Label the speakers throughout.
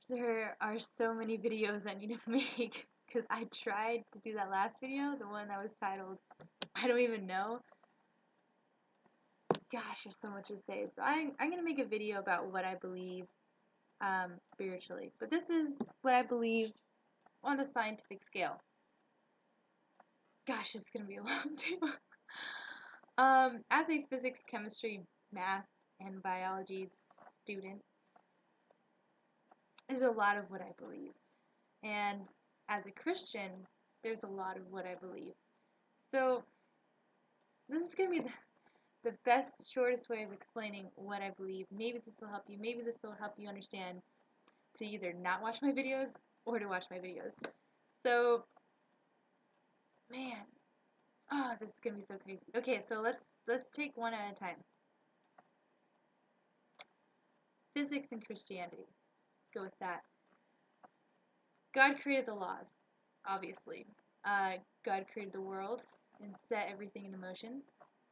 Speaker 1: There are so many videos I need to make because I tried to do that last video, the one that was titled I don't even know. Gosh, there's so much to say. So I'm going to make a video about what I believe spiritually. But this is what I believe on a scientific scale. Gosh, it's going to be a long too. As a physics, chemistry, math, and biology student, there's a lot of what I believe. And as a Christian, there's a lot of what I believe. So this is going to be the best, shortest way of explaining what I believe. Maybe this will help you. Maybe this will help you understand to either not watch my videos or to watch my videos. So, man, oh, this is going to be so crazy. Okay, so let's take one at a time. Physics and Christianity. Let's go with that. God created the laws, obviously. God created the world and set everything into motion,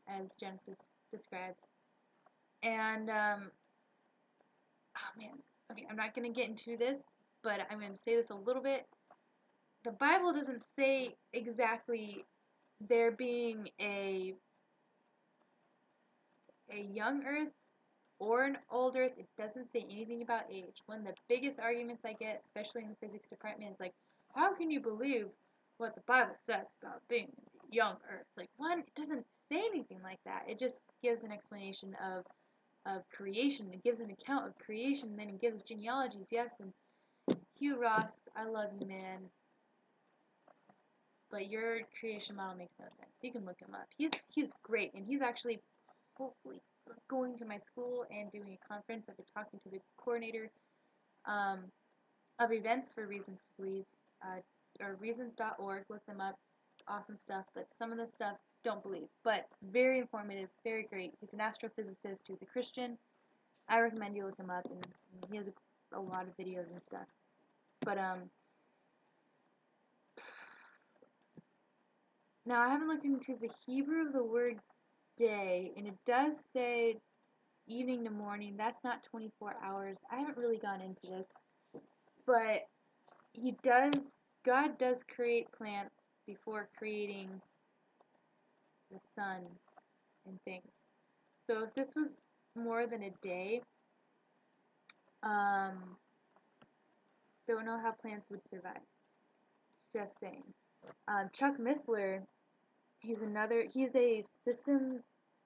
Speaker 1: as Genesis describes. And, oh man, okay, I'm not going to get into this, but I'm going to say this a little bit. The Bible doesn't say exactly there being a young earth or an old earth. It doesn't say anything about age. One of the biggest arguments I get, especially in the physics department, is like, how can you believe what the Bible says about being young earth? Like, one, it doesn't say anything like that. It just gives an explanation of creation. It gives an account of creation, and then it gives genealogies. Yes, and Hugh Ross, I love you, man, but your creation model makes no sense. You can look him up. He's great, and he's actually hopefully going to my school and doing a conference. I've been talking to the coordinator of events for Reasons to Believe, or reasons.org. Look them up. Awesome stuff, but some of the stuff don't believe. But very informative, very great. He's an astrophysicist who's a Christian. I recommend you look him up, and he has a lot of videos and stuff. But now I haven't looked into the Hebrew of the word day, and it does say evening to morning. That's not 24 hours. I haven't really gone into this, but God does create plants before creating the sun and things. So if this was more than a day, don't know how plants would survive. Just saying. Chuck Missler, he's a systems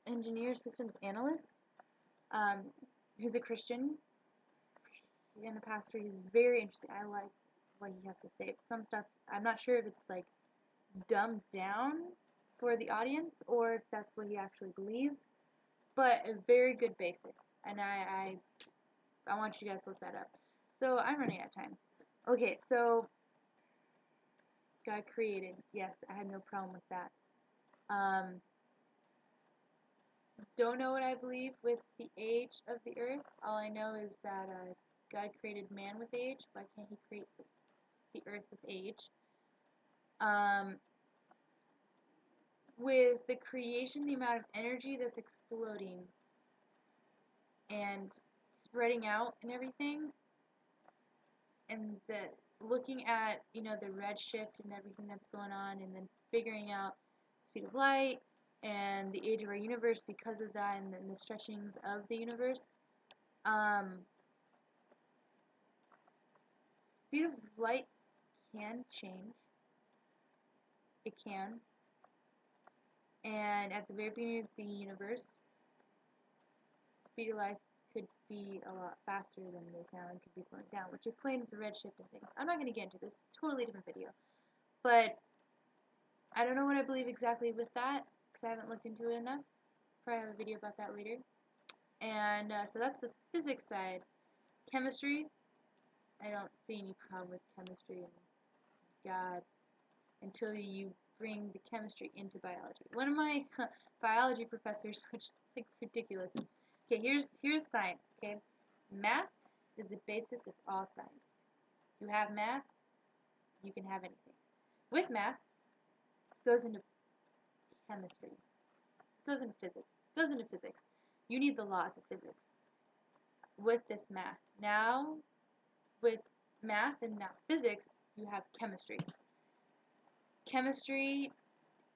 Speaker 1: engineer, systems analyst, who's a Christian and a pastor. He's very interesting. I like what he has to say. Some stuff, I'm not sure if it's like dumbed down for the audience or if that's what he actually believes, but a very good basic. And I want you guys to look that up. So I'm running out of time. Okay, so God created. Yes, I had no problem with that. Don't know what I believe with the age of the earth. All I know is that God created man with age. Why can't he create the earth with age? With the creation, the amount of energy that's exploding and spreading out and everything, and the looking at the redshift and everything that's going on, and then figuring out the speed of light and the age of our universe because of that, and then the stretchings of the universe. Speed of light can change. It can. And at the very beginning of the universe, speed of light could be a lot faster than it is now and could be slowing down, which explains the redshift and things. I'm not going to get into this. Totally different video. But I don't know what I believe exactly with that because I haven't looked into it enough. Probably have a video about that later. And so that's the physics side. Chemistry, I don't see any problem with chemistry and God until you bring the chemistry into biology. One of my biology professors, which is like ridiculous. Okay, here's science. Okay, math is the basis of all science. You have math, you can have anything. With math, it goes into chemistry, it goes into physics, it goes into physics. You need the laws of physics with this math. Now, with math and now physics, you have chemistry. Chemistry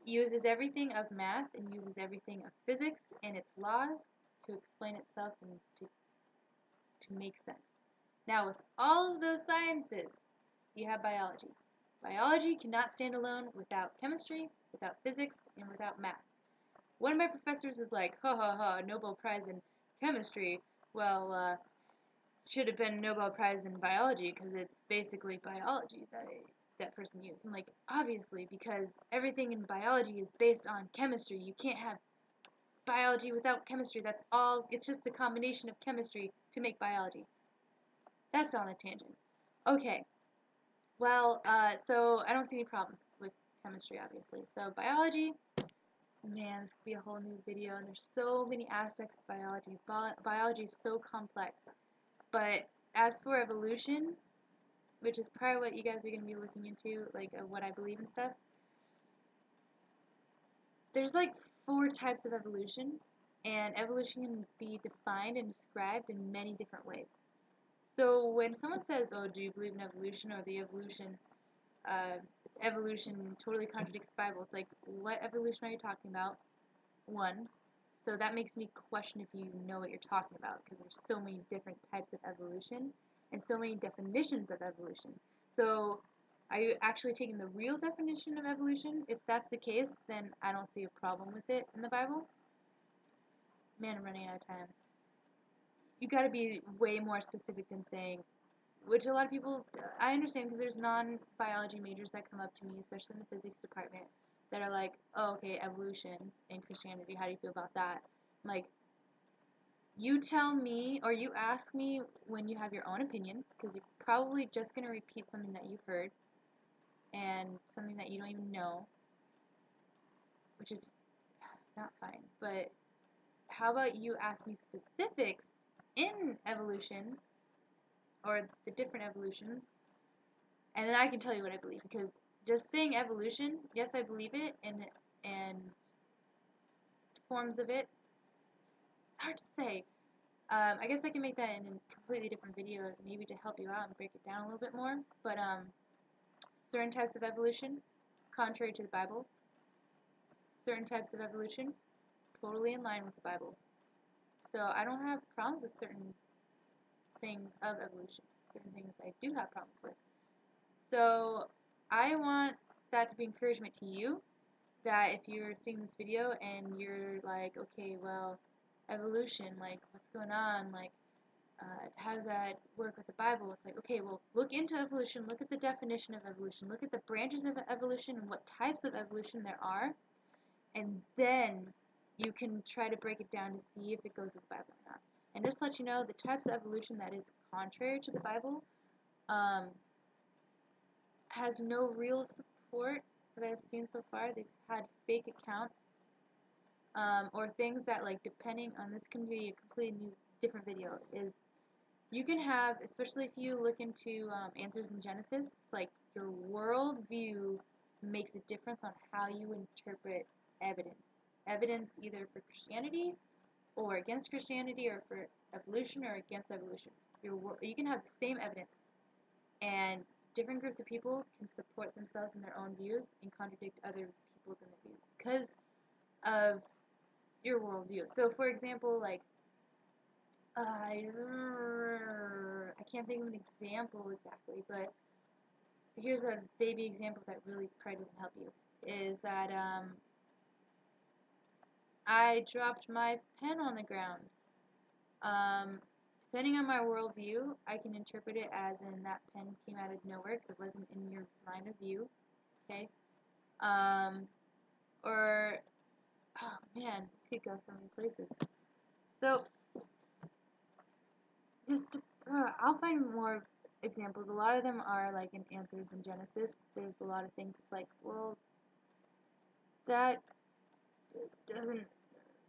Speaker 1: uses everything of math and uses everything of physics and its laws to explain itself and to make sense. Now, with all of those sciences, you have biology. Biology cannot stand alone without chemistry, without physics, and without math. One of my professors is like, ha ha ha, Nobel Prize in chemistry. Well, should have been Nobel Prize in biology because it's basically biology that person used. I'm like, obviously, because everything in biology is based on chemistry. You can't have biology without chemistry. That's all. It's just the combination of chemistry to make biology. That's on a tangent. Okay. Well, so I don't see any problems with chemistry, obviously. So biology, man, this could be a whole new video, and there's so many aspects of biology. Biology is so complex. But as for evolution, which is probably what you guys are going to be looking into, like what I believe and stuff, there's like 4 types of evolution, and evolution can be defined and described in many different ways. So when someone says, "Oh, do you believe in evolution?" or the evolution totally contradicts the Bible, it's like, what evolution are you talking about? One. So that makes me question if you know what you're talking about, because there's so many different types of evolution and so many definitions of evolution. So are you actually taking the real definition of evolution? If that's the case, then I don't see a problem with it in the Bible. Man, I'm running out of time. You got to be way more specific than saying, which a lot of people, I understand, because there's non-biology majors that come up to me, especially in the physics department, that are like, oh, okay, evolution and Christianity, how do you feel about that? I'm like, you tell me, or you ask me when you have your own opinion, because you're probably just going to repeat something that you've heard, and something that you don't even know, which is not fine. But how about you ask me specifics in evolution, or the different evolutions, and then I can tell you what I believe, because just saying evolution, yes, I believe it, and forms of it, it's hard to say. I guess I can make that in a completely different video, maybe to help you out and break it down a little bit more. But certain types of evolution, contrary to the Bible. Certain types of evolution, totally in line with the Bible. So I don't have problems with certain things of evolution. Certain things I do have problems with. So I want that to be encouragement to you, that if you're seeing this video and you're like, okay, well, evolution, like, what's going on, like, how does that work with the Bible? It's like, okay, well, look into evolution, look at the definition of evolution, look at the branches of evolution and what types of evolution there are, and then you can try to break it down to see if it goes with the Bible or not. And just to let you know, the types of evolution that is contrary to the Bible has no real support that I've seen so far. They've had fake accounts, or things that, like, depending on, this can be a completely new, different video, is you can have, especially if you look into answers in Genesis, it's like your worldview makes a difference on how you interpret evidence. Evidence either for Christianity or against Christianity, or for evolution or against evolution. You can have the same evidence, and different groups of people can support themselves in their own views and contradict other people's in their views because of your worldview. So, for example, like, I can't think of an example exactly, but here's a baby example that really probably doesn't help you. Is that I dropped my pen on the ground. Depending on my worldview, I can interpret it as in that pen came out of nowhere because it wasn't in your line of view. Okay. Or, oh man, this could go so many places. So just I'll find more examples. A lot of them are like in answers in Genesis. There's a lot of things it's like, well, that doesn't,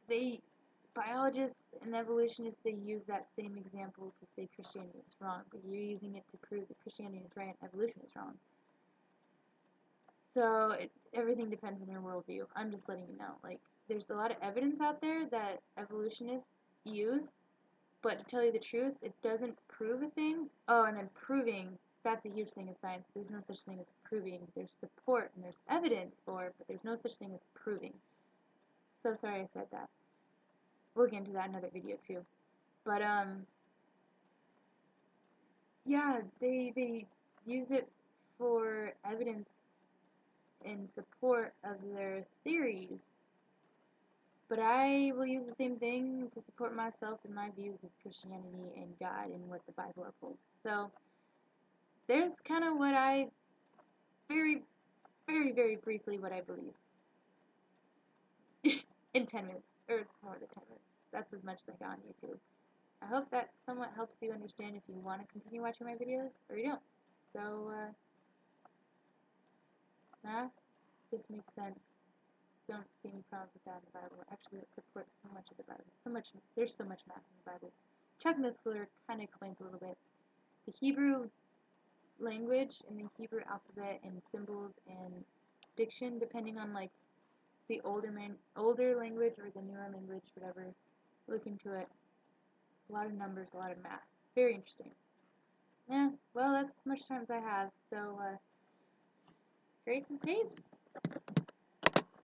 Speaker 1: they, biologists and evolutionists, they use that same example to say Christianity is wrong, but you're using it to prove that Christianity is right and evolution is wrong. So everything depends on your worldview. I'm just letting you know. Like, there's a lot of evidence out there that evolutionists use, but to tell you the truth, it doesn't prove a thing. Oh, and then proving that's a huge thing in science. There's no such thing as proving. There's support and there's evidence for it, but there's no such thing as proving. So sorry I said that. We'll get into that in another video too. But yeah, they use it for evidence in support of their theories. But I will use the same thing to support myself and my views of Christianity and God and what the Bible upholds. So there's kind of what I very, very, very briefly what I believe in 10 minutes, or more than 10 minutes. That's as much as I got on YouTube. I hope that somewhat helps you understand if you want to continue watching my videos or you don't. So, this makes sense. Don't see any problems with that in the Bible. Actually, it supports so much of the Bible. There's so much math in the Bible. Chuck Missler kind of explains a little bit. The Hebrew language and the Hebrew alphabet and symbols and diction, depending on like the older language or the newer language, whatever. Look into it. A lot of numbers, a lot of math. Very interesting. Yeah, well, that's as much time as I have. So, grace and peace.